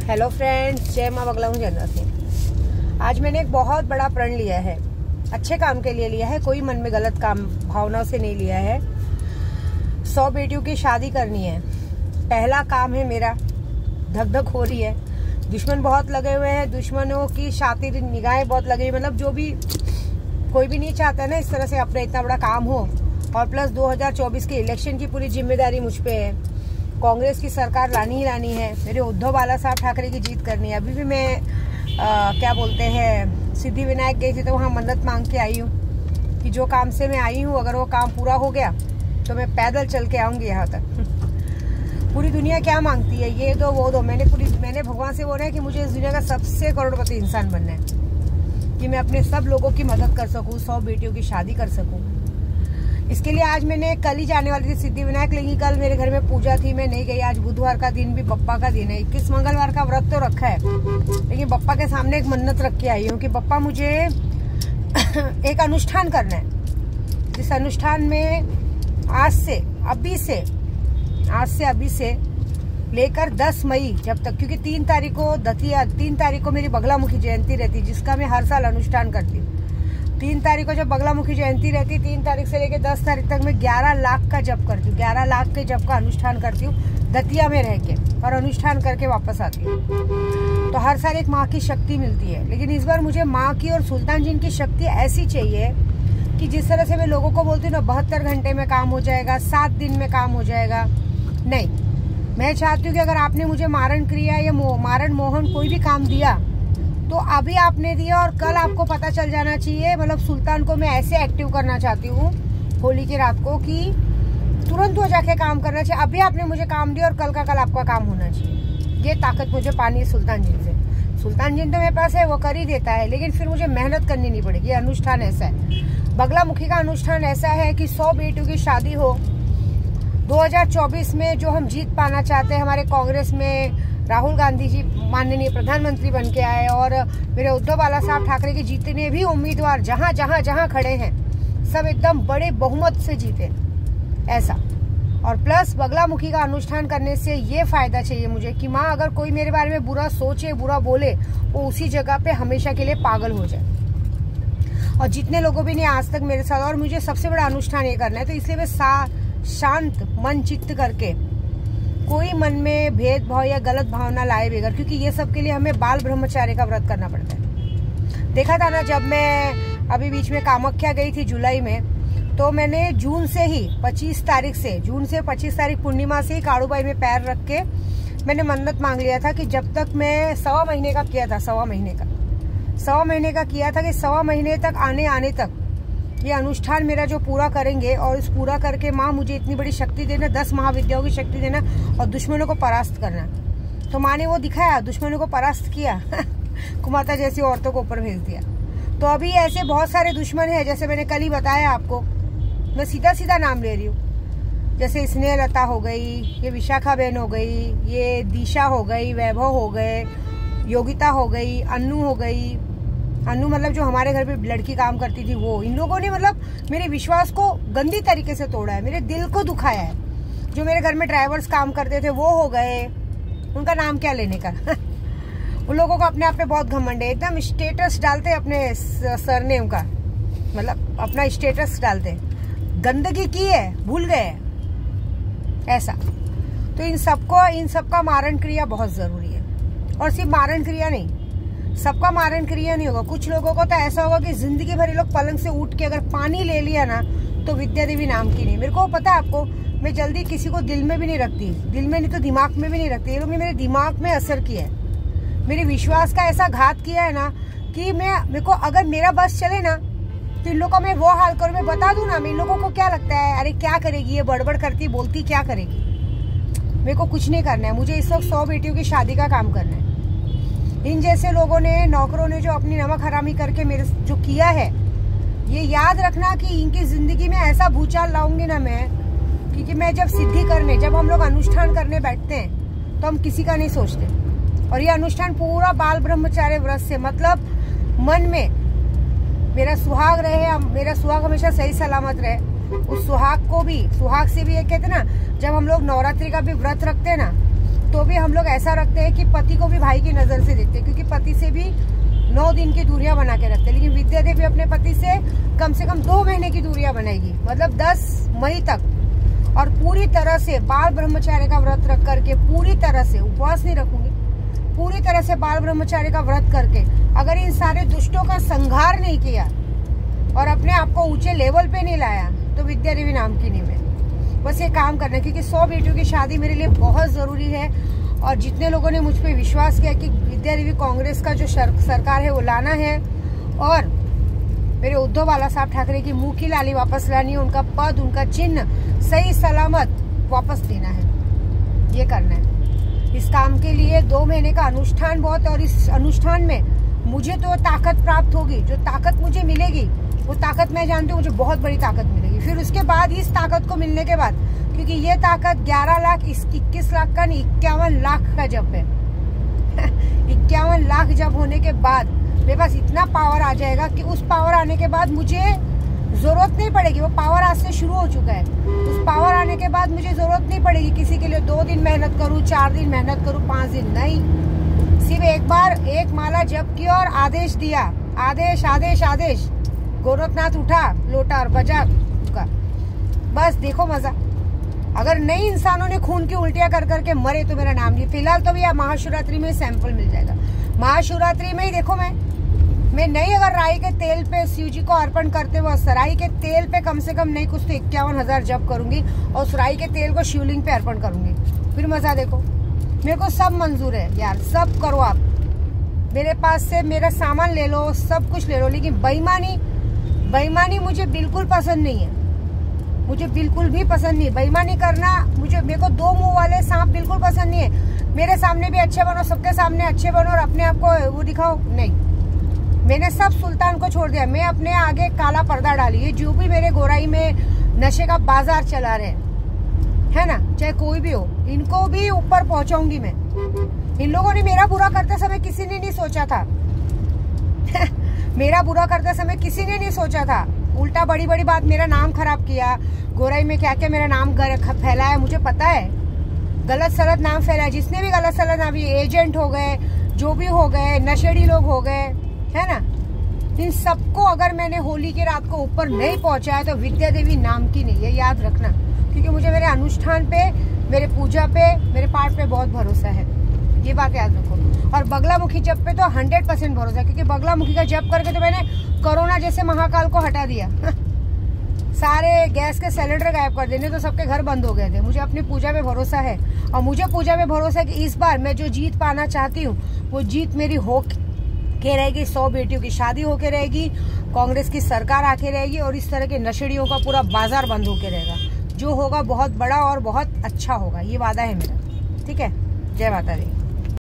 Hello friends, जय माँ बगला हूँ जनता से। आज मैंने एक बहुत बड़ा प्रण लिया है, अच्छे काम के लिए लिया है, कोई मन में गलत काम भावनाओं से नहीं लिया है। 100 बेटियों की शादी करनी है, पहला काम है मेरा। धक धक हो रही है, दुश्मन बहुत लगे हुए हैं, दुश्मनों की शातिर निगाहें बहुत लगी, मतलब जो भी कोई भी नहीं चाहता ना इस तरह से अपना इतना बड़ा काम हो। और प्लस 2024 के इलेक्शन की पूरी जिम्मेदारी मुझ पे है। कांग्रेस की सरकार लानी ही लानी है, मेरे उद्धव बाला साहब ठाकरे की जीत करनी है। अभी भी मैं क्या बोलते हैं, सिद्धि विनायक गई थी तो वहाँ मन्नत मांग के आई हूँ कि जो काम से मैं आई हूँ अगर वो काम पूरा हो गया तो मैं पैदल चल के आऊँगी यहाँ तक। पूरी दुनिया क्या मांगती है, ये दो वो दो। मैंने भगवान से बोला है कि मुझे इस दुनिया का सबसे करोड़पति इंसान बनना है कि मैं अपने सब लोगों की मदद कर सकूँ, 100 बेटियों की शादी कर सकूँ। इसके लिए आज मैंने कल ही जाने वाली थी सिद्धि विनायक, लेकिन कल मेरे घर में पूजा थी, मैं नहीं गई। आज बुधवार का दिन भी बप्पा का दिन है, 21 मंगलवार का व्रत तो रखा है, लेकिन बप्पा के सामने एक मन्नत रख के आई हूँ कि बप्पा मुझे एक अनुष्ठान करना है, जिस अनुष्ठान में आज से अभी से लेकर 10 मई जब तक, क्योंकि 3 तारीख को मेरी बगलामुखी जयंती रहती है, जिसका मैं हर साल अनुष्ठान करती हूँ। 3 तारीख को जब बगलामुखी जयंती रहती, 3 तारीख से लेकर 10 तारीख तक मैं 11 लाख का जप करती हूँ, 11 लाख के जप का अनुष्ठान करती हूँ दतिया में रह के, और अनुष्ठान करके वापस आती हूँ। तो हर साल एक माँ की शक्ति मिलती है, लेकिन इस बार मुझे माँ की और सुल्तान जी की शक्ति ऐसी चाहिए कि जिस तरह से मैं लोगों को बोलती हूँ ना 72 घंटे में काम हो जाएगा, 7 दिन में काम हो जाएगा, नहीं। मैं चाहती हूँ कि अगर आपने मुझे मारण क्रिया या मारण मोहन कोई भी काम दिया तो अभी आपने दिया और कल आपको पता चल जाना चाहिए। मतलब सुल्तान को मैं ऐसे एक्टिव करना चाहती हूँ होली की रात को कि तुरंत वो जाके काम करना चाहिए। अभी आपने मुझे काम दिया और कल का कल आपका काम होना चाहिए। ये ताकत मुझे पानी है सुल्तान जी से। सुल्तान जी तो मेरे पास है, वो कर ही देता है, लेकिन फिर मुझे मेहनत करनी नहीं पड़ेगी। ये अनुष्ठान ऐसा है, बगलामुखी का अनुष्ठान ऐसा है कि 100 बेटियों की शादी हो। 2024 में जो हम जीत पाना चाहते हैं, हमारे कांग्रेस में राहुल गांधी जी माननीय प्रधानमंत्री बन के आए, और मेरे उद्धव बाला साहब ठाकरे के जितने भी उम्मीदवार जहां खड़े हैं सब एकदम बड़े बहुमत से जीते, ऐसा। और प्लस बगलामुखी का अनुष्ठान करने से ये फायदा चाहिए मुझे कि माँ अगर कोई मेरे बारे में बुरा सोचे, बुरा बोले, वो उसी जगह पे हमेशा के लिए पागल हो जाए। और जितने लोगों भी ने आज तक मेरे साथ, और मुझे सबसे बड़ा अनुष्ठान ये करना है, तो इसलिए मैं शांत मन चित्त करके, कोई मन में भेदभाव या गलत भावना लाए बगैर, क्योंकि ये सब के लिए हमें बाल ब्रह्मचार्य का व्रत करना पड़ता है। देखा था ना, जब मैं अभी बीच में कामाख्या गई थी जुलाई में, तो मैंने जून से 25 तारीख पूर्णिमा से ही काड़ूबाई में पैर रख के मैंने मन्नत मांग लिया था कि जब तक मैं सवा महीने का किया था कि 1.25 महीने तक आने तक ये अनुष्ठान मेरा जो पूरा करेंगे, और इस पूरा करके माँ मुझे इतनी बड़ी शक्ति देना, 10 महाविद्याओं की शक्ति देना और दुश्मनों को परास्त करना। तो माँ ने वो दिखाया, दुश्मनों को परास्त किया कुमाता जैसी औरतों को ऊपर भेज दिया। तो अभी ऐसे बहुत सारे दुश्मन हैं, जैसे मैंने कल ही बताया आपको, मैं सीधा नाम ले रही हूँ, जैसे स्नेहलता हो गई, ये विशाखा बहन हो गई, ये दिशा हो गई, वैभव हो गए, योगिता हो गई, अन्नू मतलब जो हमारे घर पे लड़की काम करती थी वो। इन लोगों ने मतलब मेरे विश्वास को गंदी तरीके से तोड़ा है, मेरे दिल को दुखाया है। जो मेरे घर में ड्राइवर्स काम करते थे वो हो गए, उनका नाम क्या लेने का उन लोगों को अपने आप पे बहुत घमंड है, एकदम स्टेटस डालते अपने सरनेम का, मतलब अपना स्टेटस डालते, गंदगी की है, भूल गए ऐसा। तो इन सबका मारण क्रिया बहुत जरूरी है, और सिर्फ मारण क्रिया नहीं, सबका मारण क्रिया नहीं होगा। कुछ लोगों को तो ऐसा होगा कि जिंदगी भर ये लोग पलंग से उठ के अगर पानी ले लिया ना तो विद्या देवी नाम की नहीं। मेरे को पता है आपको, मैं जल्दी किसी को दिल में भी नहीं रखती, दिल में नहीं तो दिमाग में भी नहीं रखती। ये लोग ने मेरे दिमाग में असर किया है, मेरे विश्वास का ऐसा घात किया है ना कि मेरे को अगर मेरा बस चले ना तो इन लोगों का मैं वो हाल करूँ। मैं बता दूं ना, इन लोगों को क्या लगता है, अरे क्या करेगी ये, बड़बड़ करती बोलती क्या करेगी। मेरे को कुछ नहीं करना है, मुझे इस वक्त 100 बेटियों की शादी का काम करना है। इन जैसे लोगों ने, नौकरों ने जो अपनी नमक हरामी करके मेरे जो किया है, ये याद रखना कि इनकी जिंदगी में ऐसा भूचाल लाऊंगी ना मैं, क्योंकि मैं जब हम लोग अनुष्ठान करने बैठते हैं तो हम किसी का नहीं सोचते। और ये अनुष्ठान पूरा बाल ब्रह्मचार्य व्रत से, मतलब मन में मेरा सुहाग रहे, मेरा सुहाग हमेशा सही सलामत रहे, उस सुहाग से भी ये कहते ना, जब हम लोग नवरात्रि का भी व्रत रखते हैं ना, तो भी हम लोग ऐसा रखते हैं कि पति को भी भाई की नजर से देखते हैं, क्योंकि पति से भी 9 दिन की दूरियां बना के रखते हैं। लेकिन विद्या देवी अपने पति से कम 2 महीने की दूरियां बनाएगी, मतलब 10 मई तक। और पूरी तरह से बाल ब्रह्मचार्य का व्रत रख करके, पूरी तरह से उपवास नहीं रखूंगी, पूरी तरह से बाल ब्रह्मचार्य का व्रत करके अगर इन सारे दुष्टों का संहार नहीं किया और अपने आप को ऊंचे लेवल पे नहीं लाया तो विद्या देवी नाम की नहीं मैं। बस ये काम करना है, क्योंकि 100 बेटियों की शादी मेरे लिए बहुत जरूरी है। और जितने लोगों ने मुझ पर विश्वास किया कि विद्या देवी कांग्रेस का जो सरकार है वो लाना है, और मेरे उद्धव बाला साहब ठाकरे की मुंह की लाली वापस लानी है, उनका पद, उनका चिन्ह सही सलामत वापस देना है, ये करना है। इस काम के लिए 2 महीने का अनुष्ठान बहुत, और इस अनुष्ठान में मुझे तो ताकत प्राप्त होगी। जो ताकत मुझे मिलेगी वो ताकत मैं जानती हूँ, मुझे बहुत बड़ी ताकत मिलेगी। फिर उसके बाद इस ताकत को मिलने के बाद, क्योंकि ये ताकत 11 लाख 21 लाख का नहीं, 51 लाख का जप है 51 लाख जप होने के बाद मेरे पास इतना पावर आ जाएगा कि उस पावर आने के बाद मुझे जरूरत नहीं पड़ेगी। वो पावर आज से शुरू हो चुका है। उस पावर आने के बाद मुझे जरूरत नहीं पड़ेगी किसी के लिए 2 दिन मेहनत करूं, 4 दिन मेहनत करूं, 5 दिन नहीं। सिर्फ एक बार एक माला जप किया और आदेश दिया, आदेश आदेश आदेश, गोरखनाथ उठा लोटा और बजा उठा, बस देखो मजा। अगर नई इंसानों ने खून की उल्टियां कर करके मरे तो मेरा नाम नहीं। फिलहाल तो भैया महाशिवरात्रि में सैंपल मिल जाएगा, महाशिवरात्रि में ही देखो। मैं नहीं, अगर राई के तेल पे शिव जी को अर्पण करते वक्त राई के तेल पे कम से कम नहीं कुछ तो 51,000 जप करूंगी, और उस राई के तेल को शिवलिंग पे अर्पण करूंगी। फिर मजा देखो। मेरे को सब मंजूर है यार, सब करो आप, मेरे पास से मेरा सामान ले लो, सब कुछ ले लो, लेकिन बेईमानी मुझे बिल्कुल पसंद नहीं है, मुझे बिल्कुल भी पसंद नहीं। बेईमानी करना मेरे को 2 मुंह वाले सांप बिल्कुल पसंद नहीं है। मेरे सामने भी अच्छे बनो, सबके सामने अच्छे बनो, और अपने आप को वो दिखाओ, नहीं। मैंने सब सुल्तान को छोड़ दिया, मैं अपने आगे काला पर्दा डाली। ये जो भी मेरे गोराई में नशे का बाजार चला रहे है ना, चाहे कोई भी हो, इनको भी ऊपर पहुंचाऊंगी मैं। इन लोगों ने मेरा बुरा करते समय किसी ने नहीं सोचा था मेरा बुरा करते समय किसी ने नहीं सोचा था। उल्टा बड़ी बड़ी बात, मेरा नाम खराब किया, गोराई में क्या क्या मेरा नाम फैलाया, मुझे पता है। गलत सलत नाम फैलाया, जिसने भी गलत सलत नाम, एजेंट हो गए, जो भी हो गए, नशेड़ी लोग हो गए, है ना, इन सबको अगर मैंने होली की रात को ऊपर नहीं पहुंचाया तो विद्या देवी नाम की नहीं है, याद रखना। क्योंकि मुझे मेरे अनुष्ठान पे, मेरे पूजा पे, मेरे पाठ पे बहुत भरोसा है, ये बात याद रखो। और बगलामुखी जप पे तो 100% भरोसा है, क्योंकि बगलामुखी का जप करके तो मैंने कोरोना जैसे महाकाल को हटा दिया सारे गैस के सिलेंडर गायब कर देने तो सबके घर बंद हो गए थे। मुझे अपनी पूजा पे भरोसा है, और मुझे पूजा पे भरोसा है कि इस बार मैं जो जीत पाना चाहती हूँ वो जीत मेरी हो के रहेगी। 100 बेटियों की शादी होके रहेगी, कांग्रेस की सरकार आके रहेगी, और इस तरह के नशेड़ियों का पूरा बाजार बंद होके रहेगा। जो होगा बहुत बड़ा और बहुत अच्छा होगा, ये वादा है मेरा। ठीक है, जय माता दी।